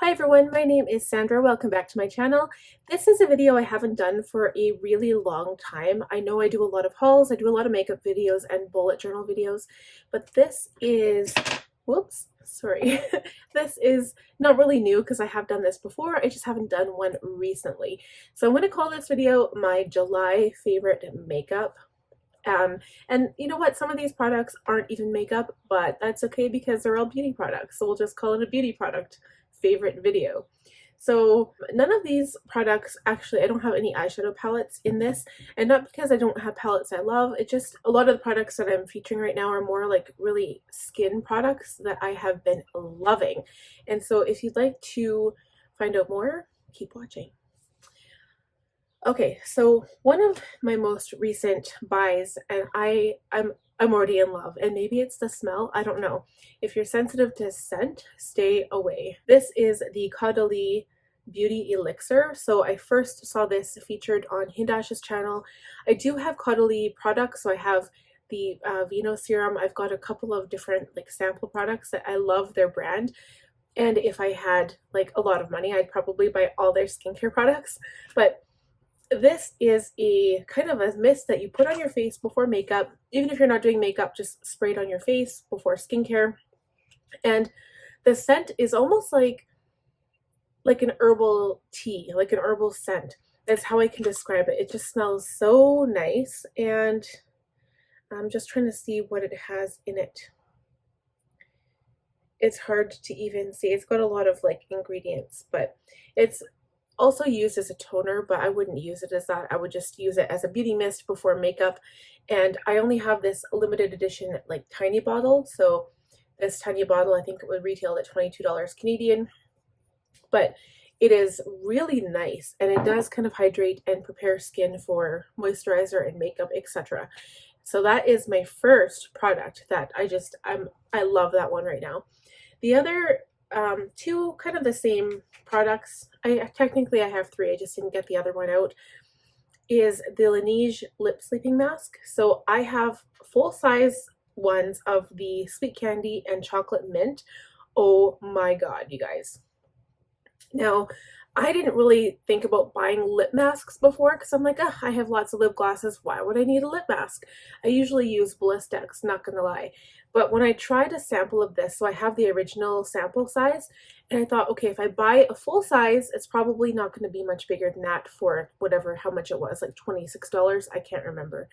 Hi everyone, my name is Sandra. Welcome back to my channel. This is a video I haven't done for a really long time. I know I do a lot of hauls, I do a lot of makeup videos and bullet journal videos, but this is, whoops, sorry. This is not really new because I have done this before, I just haven't done one recently. So I'm going to call this video my July favorite makeup. And you know what? Some of these products aren't even makeup, but that's okay because they're all beauty products. So we'll just call it a beauty product favorite video. So none of these products, actually, I don't have any eyeshadow palettes in this, and not because I don't have palettes I love, it's just a lot of the products that I'm featuring right now are more like really skin products that I have been loving. And so if you'd like to find out more, keep watching. Okay, so one of my most recent buys, and I'm already in love, and maybe it's the smell, I don't know. If you're sensitive to scent, stay away. This is the Caudalie Beauty Elixir. So I first saw this featured on Hindash's channel. I do have Caudalie products, so I have the Vino serum. I've got a couple of different like sample products that I love their brand. And if I had like a lot of money, I'd probably buy all their skincare products. But this is a kind of a mist that you put on your face before makeup. Even if you're not doing makeup, just spray it on your face before skincare. And the scent is almost like an herbal tea, like an herbal scent. That's how I can describe it. It just smells so nice, and I'm just trying to see what it has in it. It's hard to even see. It's got a lot of like ingredients, but it's also used as a toner, but I wouldn't use it as that. I would just use it as a beauty mist before makeup. And I only have this limited edition like tiny bottle. So this tiny bottle, I think it would retail at $22 Canadian, but it is really nice, and it does kind of hydrate and prepare skin for moisturizer and makeup, etc. So that is my first product that I love that one right now. The other two kind of the same products, I technically I have three, I just didn't get the other one out, is the Laneige lip sleeping mask. So I have full size ones of the sweet candy and chocolate mint. Oh my god, you guys. Now, I didn't really think about buying lip masks before because I'm like, I have lots of lip glosses. Why would I need a lip mask? I usually use Blistex, not gonna lie. But when I tried a sample of this, so I have the original sample size, and I thought, okay, if I buy a full size, it's probably not going to be much bigger than that for whatever, how much it was, like $26. I can't remember.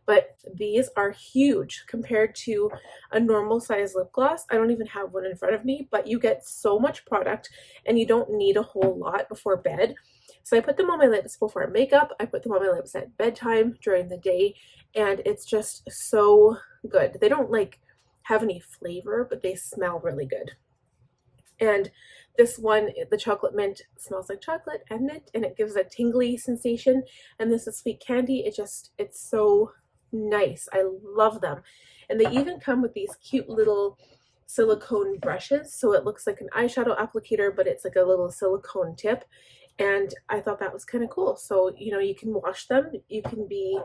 But these are huge compared to a normal size lip gloss. I don't even have one in front of me, but you get so much product and you don't need a whole lot before bed. So I put them on my lips before makeup, I put them on my lips at bedtime, during the day, and it's just so good. They don't like have any flavor, but they smell really good. And this one, the chocolate mint, smells like chocolate and mint, and it gives a tingly sensation. And this is sweet candy. It's so nice. I love them. And they even come with these cute little silicone brushes, so it looks like an eyeshadow applicator, but it's like a little silicone tip. And I thought that was kind of cool. So, you know, you can wash them, you can be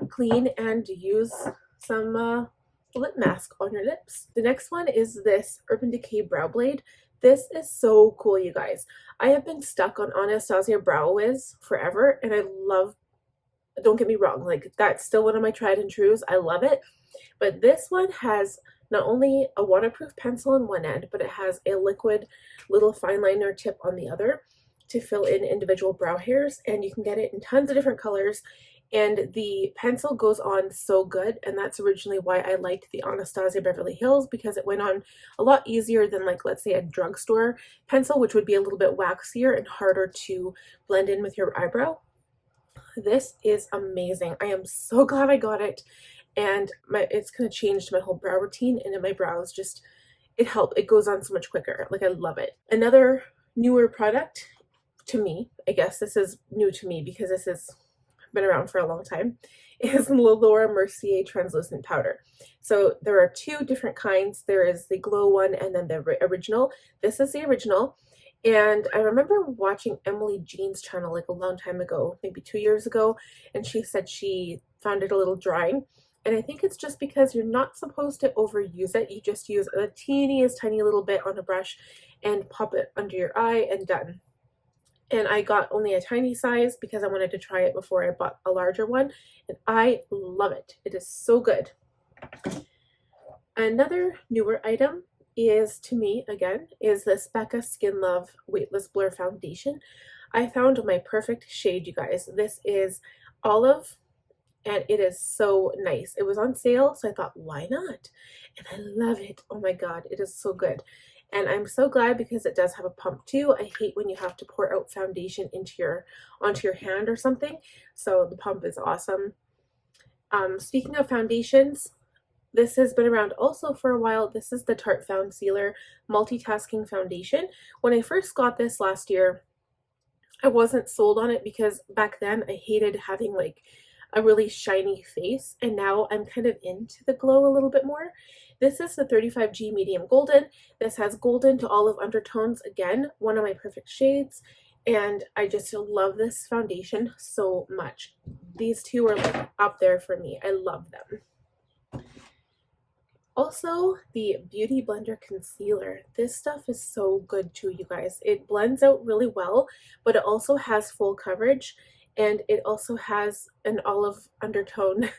clean and use some lip mask on your lips. The next one is this Urban Decay Brow Blade. This is so cool, you guys. I have been stuck on Anastasia Brow Wiz forever, and I love, don't get me wrong, like that's still one of my tried and trues. I love it. But this one has not only a waterproof pencil on one end, but it has a liquid little fine liner tip on the other to fill in individual brow hairs, and you can get it in tons of different colors. And the pencil goes on so good, and that's originally why I liked the Anastasia Beverly Hills, because it went on a lot easier than, like, let's say a drugstore pencil, which would be a little bit waxier and harder to blend in with your eyebrow. This is amazing. I am so glad I got it, and it's kind of changed my whole brow routine, and in my brows just, it goes on so much quicker. Like, I love it. Another newer product to me, I guess this is new to me because this has been around for a long time, is Laura Mercier translucent powder. So there are two different kinds. There is the glow one and then the original. This is the original. And I remember watching Emily Jean's channel like a long time ago, maybe 2 years ago, and she said she found it a little drying. And I think it's just because you're not supposed to overuse it. You just use a teeniest tiny little bit on a brush and pop it under your eye and done. And I got only a tiny size because I wanted to try it before I bought a larger one, and I love it. It is so good. Another newer item is, to me again, is this Becca Skin Love Weightless Blur Foundation. I found my perfect shade, you guys. This is olive, and it is so nice. It was on sale, so I thought, why not? And I love it. Oh my god, it is so good. And I'm so glad because it does have a pump too. I hate when you have to pour out foundation onto your hand or something. So the pump is awesome. Speaking of foundations, this has been around also for a while. This is the Tarte Foundsealer Multitasking Foundation. When I first got this last year, I wasn't sold on it because back then I hated having like a really shiny face, and now I'm kind of into the glow a little bit more. This is the 35G Medium Golden. This has golden to olive undertones. Again, one of my perfect shades, and I just love this foundation so much. These two are like up there for me. I love them. Also, the Beauty Blender Concealer. This stuff is so good too, you guys. It blends out really well, but it also has full coverage, and it also has an olive undertone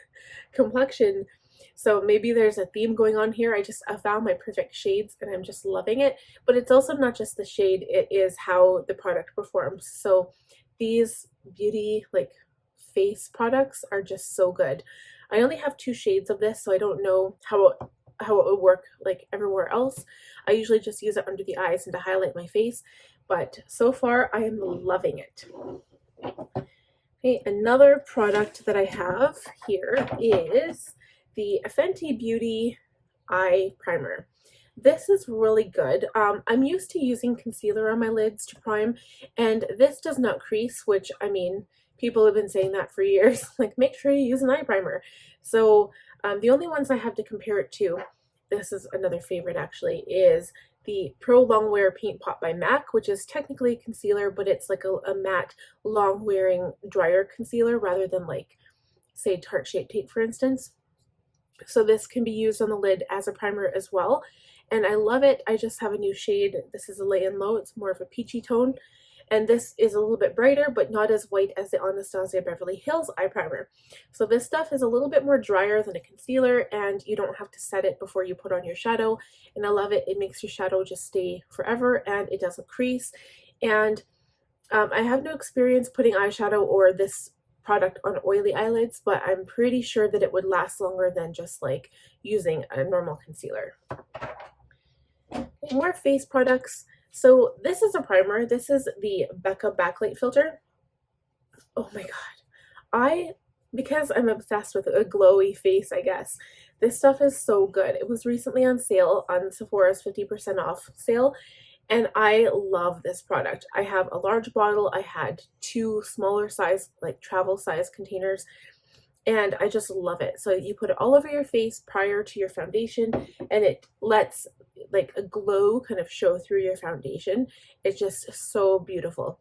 complexion. So maybe there's a theme going on here. I found my perfect shades and I'm just loving it. But it's also not just the shade, it is how the product performs. So these beauty like face products are just so good. I only have 2 shades of this, so I don't know how it would work like everywhere else. I usually just use it under the eyes and to highlight my face, but so far I am loving it. Okay, another product that I have here is the Fenty Beauty Eye Primer. This is really good. I'm used to using concealer on my lids to prime, and this does not crease, which, I mean, people have been saying that for years. Like, make sure you use an eye primer. So the only ones I have to compare it to, this is another favorite actually, is the Pro Longwear Paint Pot by MAC, which is technically a concealer, but it's like a matte, long-wearing, drier concealer rather than like, say, Tarte Shape Tape, for instance. So this can be used on the lid as a primer as well, and I love it. I just have a new shade. This is a Lay and Low. It's more of a peachy tone, and this is a little bit brighter, but not as white as the Anastasia Beverly Hills eye primer. So this stuff is a little bit more drier than a concealer, and you don't have to set it before you put on your shadow, and I love it. It makes your shadow just stay forever, and it doesn't crease. And I have no experience putting eyeshadow or this product on oily eyelids, but I'm pretty sure that it would last longer than just like using a normal concealer. More face products. So this is a primer. This is the Becca Backlight Filter. Oh my god. Because I'm obsessed with a glowy face, I guess, this stuff is so good. It was recently on sale on Sephora's 50% off sale, and I love this product. I have a large bottle. I had 2 smaller size, like travel size containers, and I just love it. So you put it all over your face prior to your foundation, and it lets like a glow kind of show through your foundation. It's just so beautiful.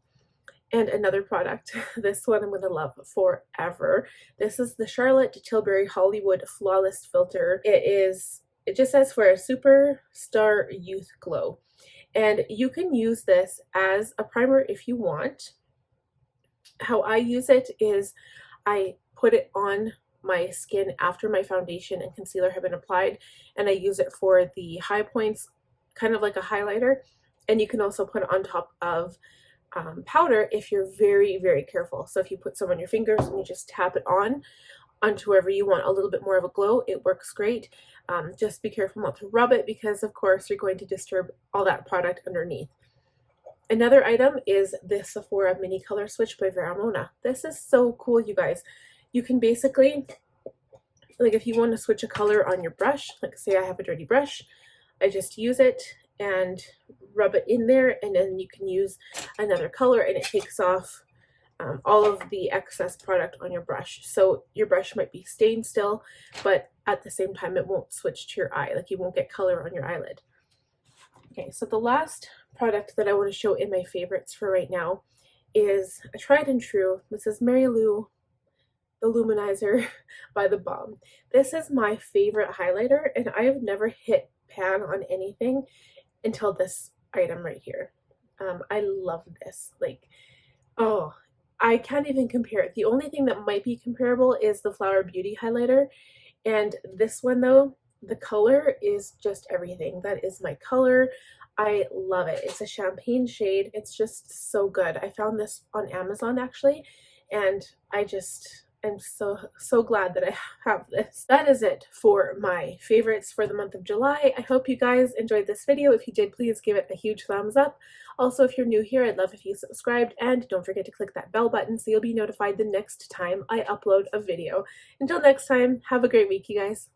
And another product, this one I'm going to love forever. This is the Charlotte Tilbury Hollywood Flawless Filter. It just says for a superstar youth glow. And you can use this as a primer if you want. How I use it is I put it on my skin after my foundation and concealer have been applied, and I use it for the high points, kind of like a highlighter. And you can also put it on top of powder if you're very, very careful. So if you put some on your fingers and you just tap it onto wherever you want a little bit more of a glow, it works great. Just be careful not to rub it because of course you're going to disturb all that product underneath. Another item is the Sephora Mini Color Switch by Veramona. This is so cool, you guys. You can basically, like if you want to switch a color on your brush, like say I have a dirty brush, I just use it and rub it in there, and then you can use another color and it takes off all of the excess product on your brush. So your brush might be stained still, but at the same time it won't switch to your eye, like you won't get color on your eyelid. Okay, so the last product that I want to show in my favorites for right now is a tried and true. This is Mary Lou the Luminizer by The Balm. This is my favorite highlighter, and I have never hit pan on anything until this item right here. I love this. Like, oh, I can't even compare it. The only thing that might be comparable is the Flower Beauty highlighter, and this one though, the color is just everything. That is my color. I love it. It's a champagne shade. It's just so good. I found this on Amazon actually, and I just am so glad that I have this. That is it for my favorites for the month of July. I hope you guys enjoyed this video. If you did, please give it a huge thumbs up. Also, if you're new here, I'd love if you subscribed, and don't forget to click that bell button so you'll be notified the next time I upload a video. Until next time, have a great week, you guys.